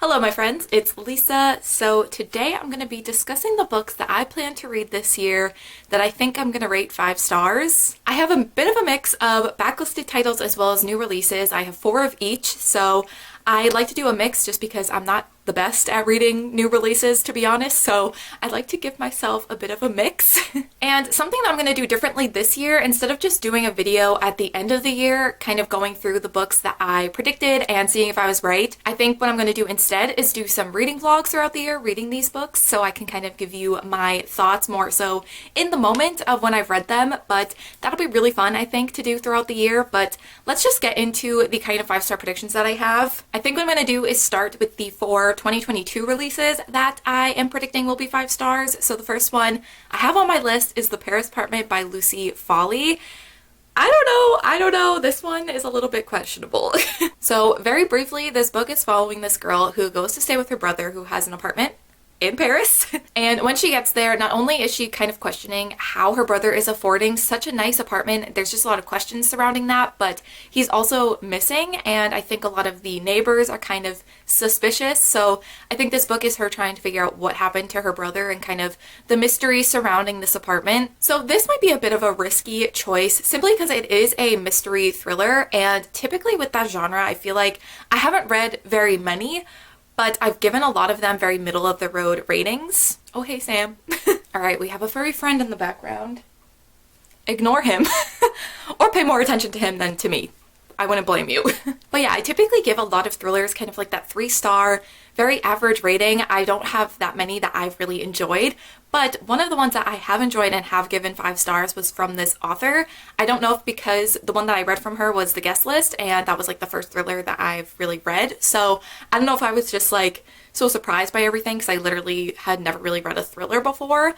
Hello my friends, it's Lisa. So today I'm going to be discussing the books that I plan to read this year that I think I'm going to rate 5 stars. I have a bit of a mix of backlisted titles as well as new releases. I have 4 of each, so I like to do a mix just because I'm not the best at reading new releases, to be honest, so I'd like to give myself a bit of a mix. And something that I'm going to do differently this year, instead of just doing a video at the end of the year, kind of going through the books that I predicted and seeing if I was right, I think what I'm going to do instead is do some reading vlogs throughout the year, reading these books, so I can kind of give you my thoughts more so in the moment of when I've read them, but that'll be really fun, I think, to do throughout the year. But let's just get into the kind of 5-star predictions that I have. I think what I'm going to do is start with the 4 2022 releases that I am predicting will be 5 stars. So the first one I have on my list is The Paris Apartment by Lucy Foley. I don't know. This one is a little bit questionable. So very briefly, this book is following this girl who goes to stay with her brother who has an apartment in Paris. And when she gets there, not only is she kind of questioning how her brother is affording such a nice apartment, there's just a lot of questions surrounding that, but he's also missing, and I think a lot of the neighbors are kind of suspicious. So I think this book is her trying to figure out what happened to her brother and kind of the mystery surrounding this apartment. So this might be a bit of a risky choice simply because it is a mystery thriller, and typically with that genre, I feel like I haven't read very many, but I've given a lot of them very middle of the road ratings. Oh, hey, Sam. All right, we have a furry friend in the background. Ignore him or pay more attention to him than to me. I wouldn't blame you. But yeah, I typically give a lot of thrillers kind of like that 3-star, very average rating. I don't have that many that I've really enjoyed, but one of the ones that I have enjoyed and have given 5 stars was from this author. I don't know if because the one that I read from her was The Guest List, and that was like the first thriller that I've really read. So I don't know if I was just like so surprised by everything because I literally had never really read a thriller before.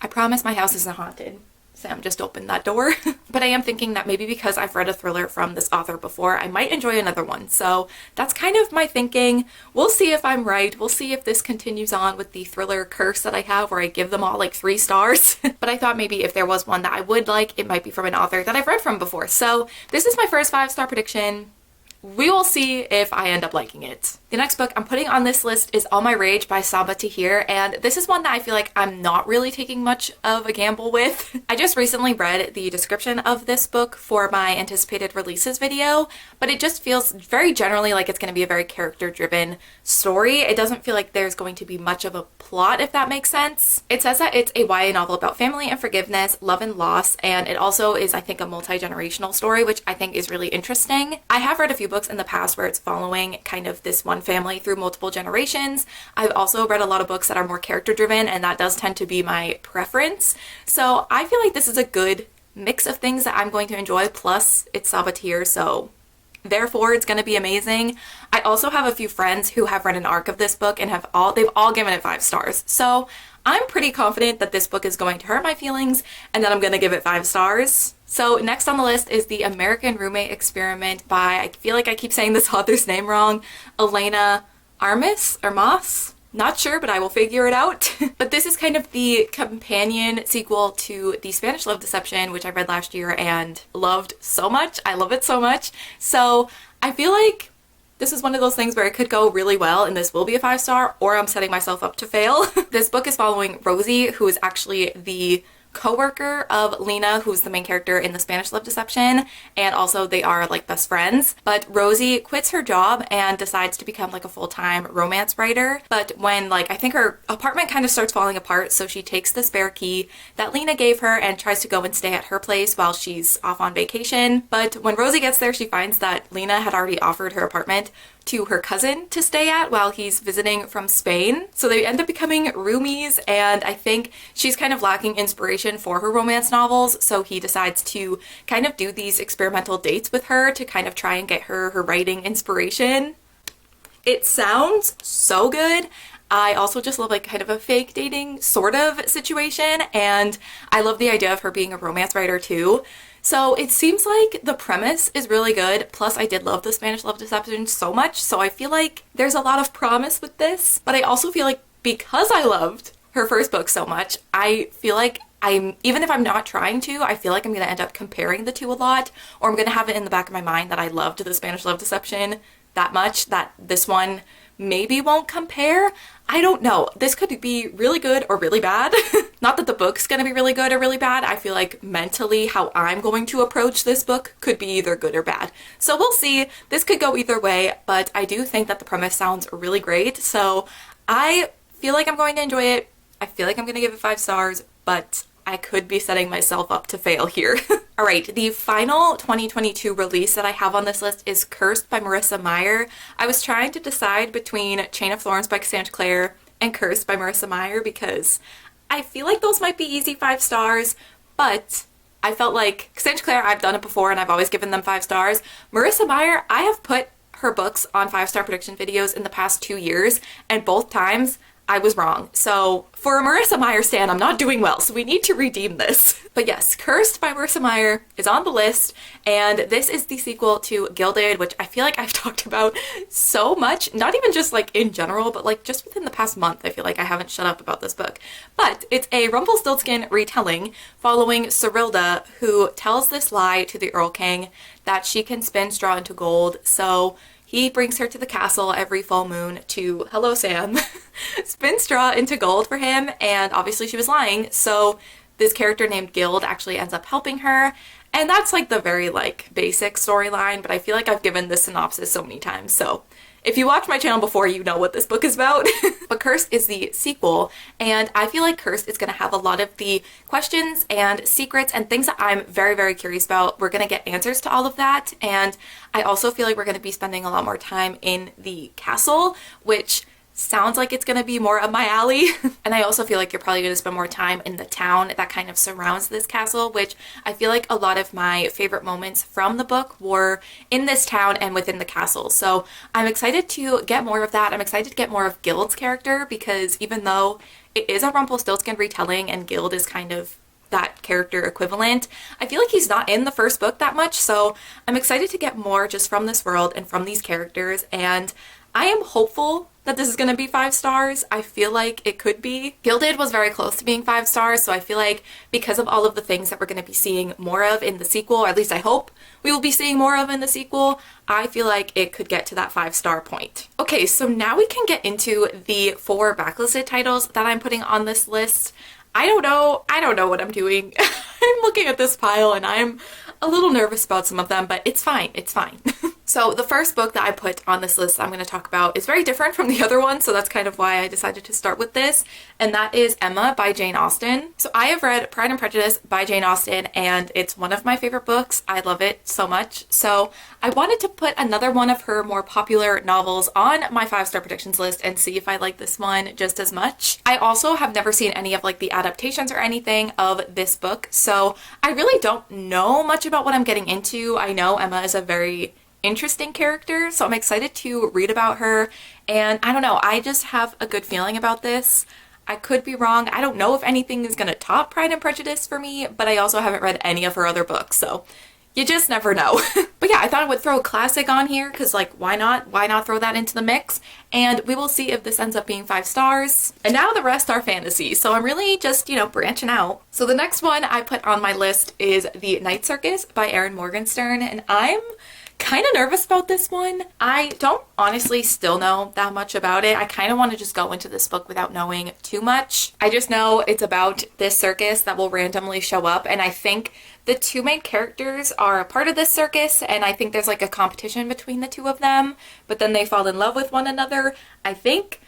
I promise my house isn't haunted. Sam just opened that door. But I am thinking that maybe because I've read a thriller from this author before, I might enjoy another one. So that's kind of my thinking. We'll see if I'm right. We'll see if this continues on with the thriller curse that I have where I give them all like 3 stars. But I thought maybe if there was one that I would like, it might be from an author that I've read from before. So this is my first 5-star prediction. We will see if I end up liking it. The next book I'm putting on this list is All My Rage by Samba Tahir, and this is one that I feel like I'm not really taking much of a gamble with. I just recently read the description of this book for my anticipated releases video, but it just feels very generally like it's going to be a very character-driven story. It doesn't feel like there's going to be much of a plot, if that makes sense. It says that it's a YA novel about family and forgiveness, love and loss, and it also is, I think, a multi-generational story, which I think is really interesting. I have read a few books in the past where it's following kind of this one family through multiple generations. I've also read a lot of books that are more character driven, and that does tend to be my preference. So I feel like this is a good mix of things that I'm going to enjoy, plus it's Samba Tahir, so therefore it's going to be amazing. I also have a few friends who have read an arc of this book and they've all given it 5 stars. So I'm pretty confident that this book is going to hurt my feelings and that I'm going to give it 5 stars. So next on the list is The American Roommate Experiment by, I feel like I keep saying this author's name wrong, Elena Armas or Moss? Not sure, but I will figure it out. But this is kind of the companion sequel to The Spanish Love Deception, which I read last year and loved so much. I love it so much. So I feel like this is one of those things where it could go really well and this will be a 5-star, or I'm setting myself up to fail. This book is following Rosie, who is actually the co-worker of Lena, who's the main character in The Spanish Love Deception, and also they are like best friends. But Rosie quits her job and decides to become like a full-time romance writer. But when like I think her apartment kind of starts falling apart, so she takes the spare key that Lena gave her and tries to go and stay at her place while she's off on vacation. But when Rosie gets there, she finds that Lena had already offered her apartment to her cousin to stay at while he's visiting from Spain. So they end up becoming roomies, and I think she's kind of lacking inspiration for her romance novels, so he decides to kind of do these experimental dates with her to kind of try and get her writing inspiration. It sounds so good. I also just love like kind of a fake dating sort of situation, and I love the idea of her being a romance writer too. So it seems like the premise is really good, plus I did love The Spanish Love Deception so much, so I feel like there's a lot of promise with this. But I also feel like because I loved her first book so much, I feel like even if I'm not trying to, I feel like I'm going to end up comparing the two a lot, or I'm going to have it in the back of my mind that I loved The Spanish Love Deception that much that this one maybe won't compare. I don't know. This could be really good or really bad. Not that the book's gonna be really good or really bad. I feel like mentally how I'm going to approach this book could be either good or bad. So we'll see. This could go either way, but I do think that the premise sounds really great. So I feel like I'm going to enjoy it. I feel like I'm gonna give it 5 stars, but I could be setting myself up to fail here. All right, the final 2022 release that I have on this list is Cursed by Marissa Meyer. I was trying to decide between Chain of Thorns by Cassandra Clare and Cursed by Marissa Meyer because I feel like those might be easy 5 stars, but I felt like Cassandra Clare, I've done it before and I've always given them 5 stars. Marissa Meyer, I have put her books on 5-star prediction videos in the past 2 years, and both times I was wrong. So for a Marissa Meyer stan, I'm not doing well, so we need to redeem this. But yes, Cursed by Marissa Meyer is on the list, and this is the sequel to Gilded, which I feel like I've talked about so much, not even just like in general, but like just within the past month, I feel like I haven't shut up about this book. But it's a Rumpelstiltskin retelling following Cerilda, who tells this lie to the Earl King that she can spin straw into gold. So he brings her to the castle every full moon to, hello Sam, spin straw into gold for him, and obviously she was lying, so this character named Gild actually ends up helping her, and that's like the very like basic storyline, but I feel like I've given this synopsis so many times, so if you watched my channel before, you know what this book is about. But Cursed is the sequel, and I feel like Cursed is going to have a lot of the questions and secrets and things that I'm very, very curious about. We're going to get answers to all of that, and I also feel like we're going to be spending a lot more time in the castle, which sounds like it's going to be more up my alley. And I also feel like you're probably going to spend more time in the town that kind of surrounds this castle, which I feel like a lot of my favorite moments from the book were in this town and within the castle. So I'm excited to get more of that. I'm excited to get more of Gild's character, because even though it is a Rumpelstiltskin retelling and Gild is kind of that character equivalent, I feel like he's not in the first book that much. So I'm excited to get more just from this world and from these characters, and I am hopeful that this is going to be 5 stars. I feel like it could be. Gilded was very close to being 5 stars, so I feel like because of all of the things that we're going to be seeing more of in the sequel, or at least I hope we will be seeing more of in the sequel, I feel like it could get to that 5-star point. Okay, so now we can get into the 4 backlisted titles that I'm putting on this list. I don't know what I'm doing. I'm looking at this pile and I'm a little nervous about some of them, but it's fine, it's fine. So the first book that I put on this list I'm going to talk about is very different from the other one, so that's kind of why I decided to start with this, and that is Emma by Jane Austen. So I have read Pride and Prejudice by Jane Austen, and it's one of my favorite books. I love it so much. So I wanted to put another one of her more popular novels on my 5-star predictions list and see if I like this one just as much. I also have never seen any of like the adaptations or anything of this book, so I really don't know much about what I'm getting into. I know Emma is a very interesting character, so I'm excited to read about her, and I don't know, I just have a good feeling about this. I could be wrong. I don't know if anything is gonna top Pride and Prejudice for me, but I also haven't read any of her other books, so you just never know. But yeah, I thought I would throw a classic on here because, like, why not? Why not throw that into the mix? And we will see if this ends up being 5 stars. And now the rest are fantasy, so I'm really just, you know, branching out. So the next one I put on my list is The Night Circus by Erin Morgenstern, and I'm kind of nervous about this one. I don't honestly still know that much about it. I kind of want to just go into this book without knowing too much. I just know it's about this circus that will randomly show up, and I think the 2 main characters are a part of this circus, and I think there's like a competition between the 2 of them, but then they fall in love with one another, I think.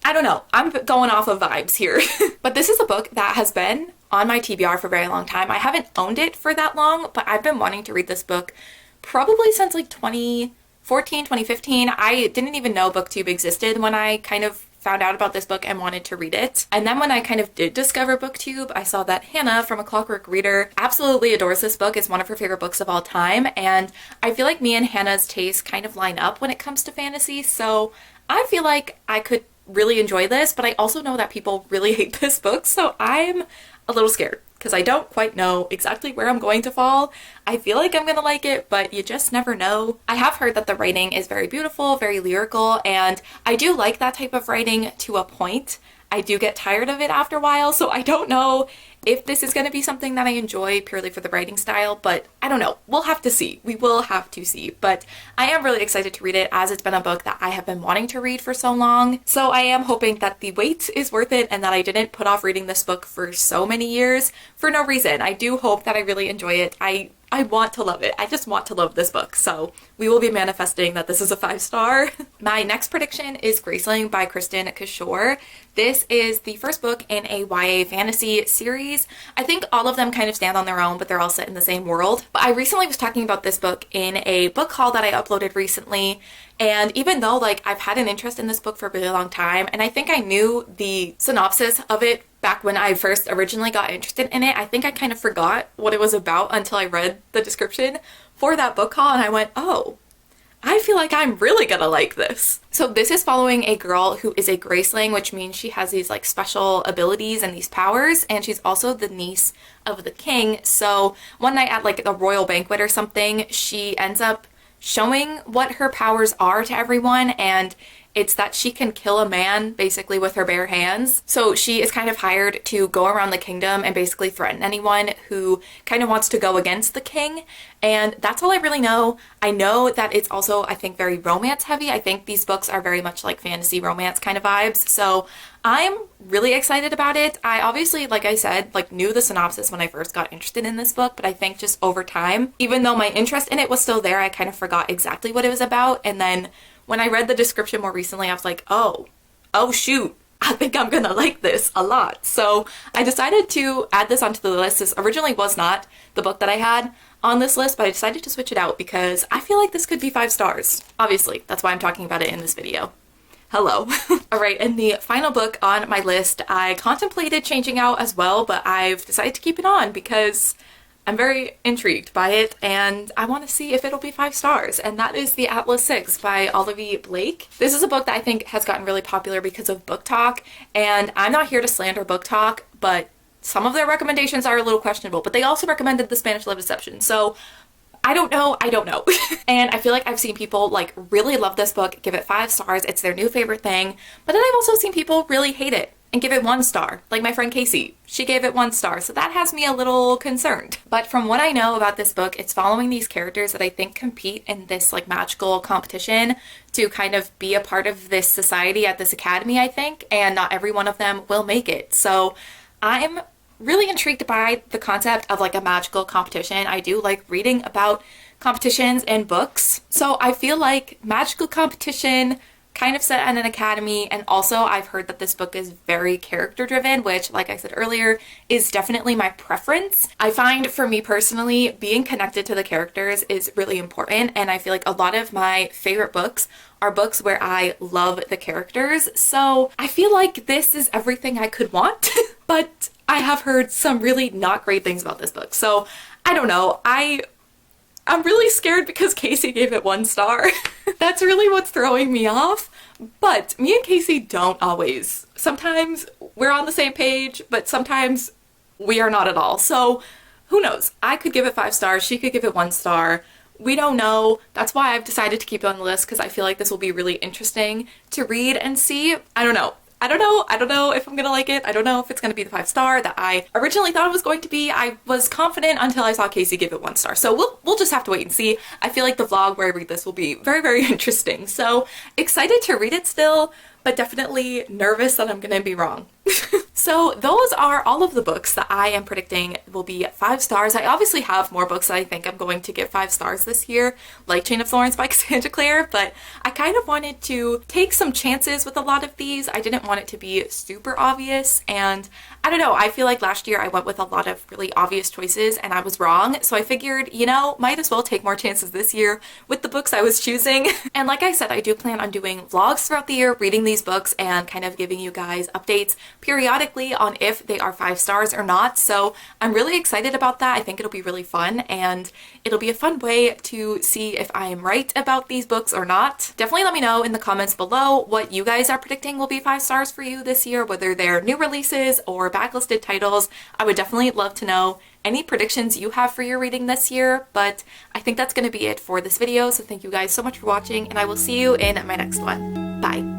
I don't know. I'm going off of vibes here. But this is a book that has been on my TBR for a very long time. I haven't owned it for that long, but I've been wanting to read this book probably since like 2014, 2015. I didn't even know BookTube existed when I kind of found out about this book and wanted to read it. And then when I kind of did discover BookTube, I saw that Hannah from A Clockwork Reader absolutely adores this book. It's one of her favorite books of all time. And I feel like me and Hannah's tastes kind of line up when it comes to fantasy. So I feel like I could really enjoy this, but I also know that people really hate this book. So I'm a little scared because I don't quite know exactly where I'm going to fall. I feel like I'm gonna like it, but you just never know. I have heard that the writing is very beautiful, very lyrical, and I do like that type of writing to a point. I do get tired of it after a while, so I don't know if this is going to be something that I enjoy purely for the writing style, but I don't know. We'll have to see. We will have to see. But I am really excited to read it, as it's been a book that I have been wanting to read for so long. So I am hoping that the wait is worth it and that I didn't put off reading this book for so many years for no reason. I do hope that I really enjoy it. I want to love it. I just want to love this book. So we will be manifesting that this is a 5-star. My next prediction is Graceling by Kristen Cashore. This is the first book in a YA fantasy series. I think all of them kind of stand on their own, but they're all set in the same world. But I recently was talking about this book in a book haul that I uploaded recently. And even though like I've had an interest in this book for a really long time, and I think I knew the synopsis of it back when I first originally got interested in it, I think I kind of forgot what it was about until I read the description for that book haul and I went, oh, I feel like I'm really gonna like this. So this is following a girl who is a Graceling, which means she has these like special abilities and these powers, and she's also the niece of the king. So one night at like a royal banquet or something, she ends up showing what her powers are to everyone, and it's that she can kill a man basically with her bare hands. So she is kind of hired to go around the kingdom and basically threaten anyone who kind of wants to go against the king. And that's all I really know. I know that it's also, I think, very romance heavy. I think these books are very much like fantasy romance kind of vibes. So I'm really excited about it. I obviously, like I said, like knew the synopsis when I first got interested in this book, but I think just over time, even though my interest in it was still there, I kind of forgot exactly what it was about. And then when I read the description more recently, I was like, oh shoot, I think I'm gonna like this a lot. So I decided to add this onto the list. This originally was not the book that I had on this list, but I decided to switch it out because I feel like this could be 5 stars. Obviously, that's why I'm talking about it in this video. Hello. All right, and the final book on my list, I contemplated changing out as well, but I've decided to keep it on because I'm very intrigued by it and I want to see if it'll be 5 stars, and that is The Atlas 6 by Olivia Blake. This is a book that I think has gotten really popular because of Book Talk, and I'm not here to slander Book Talk, but some of their recommendations are a little questionable, but they also recommended The Spanish Love Deception, so I don't know. And I feel like I've seen people like really love this book, give it 5 stars, it's their new favorite thing, but then I've also seen people really hate it and give it 1 star, like my friend Casey. She gave it 1 star, so that has me a little concerned. But from what I know about this book, it's following these characters that I think compete in this like magical competition to kind of be a part of this society at this academy, I think, and not every one of them will make it. So I'm really intrigued by the concept of like a magical competition. I do like reading about competitions in books, so I feel like magical competition kind of set at an academy, and also I've heard that this book is very character driven, which, like I said earlier, is definitely my preference. I find for me personally, being connected to the characters is really important, and I feel like a lot of my favorite books are books where I love the characters, so I feel like this is everything I could want, but I have heard some really not great things about this book, so I don't know. I'm really scared because Casey gave it 1 star. That's really what's throwing me off. But me and Casey don't always. Sometimes we're on the same page, but sometimes we are not at all. So who knows? I could give it 5 stars. She could give it 1 star. We don't know. That's why I've decided to keep it on the list, because I feel like this will be really interesting to read and see. I don't know if I'm gonna like it. I don't know if it's gonna be the 5 star that I originally thought it was going to be. I was confident until I saw Casey give it 1 star. So we'll just have to wait and see. I feel like the vlog where I read this will be very, very interesting. So excited to read it still, but definitely nervous that I'm gonna be wrong. So those are all of the books that I am predicting will be 5 stars. I obviously have more books that I think I'm going to give 5 stars this year, like Chain of Thorns by Cassandra Clare, but I kind of wanted to take some chances with a lot of these. I didn't want it to be super obvious, and I don't know, I feel like last year I went with a lot of really obvious choices and I was wrong, so I figured, you know, might as well take more chances this year with the books I was choosing. And like I said, I do plan on doing vlogs throughout the year, reading these books and kind of giving you guys updates periodically on if they are 5 stars or not, so I'm really excited about that. I think it'll be really fun, and it'll be a fun way to see if I am right about these books or not. Definitely let me know in the comments below what you guys are predicting will be 5 stars for you this year, whether they're new releases or backlisted titles. I would definitely love to know any predictions you have for your reading this year, but I think that's going to be it for this video, so thank you guys so much for watching, and I will see you in my next one. Bye!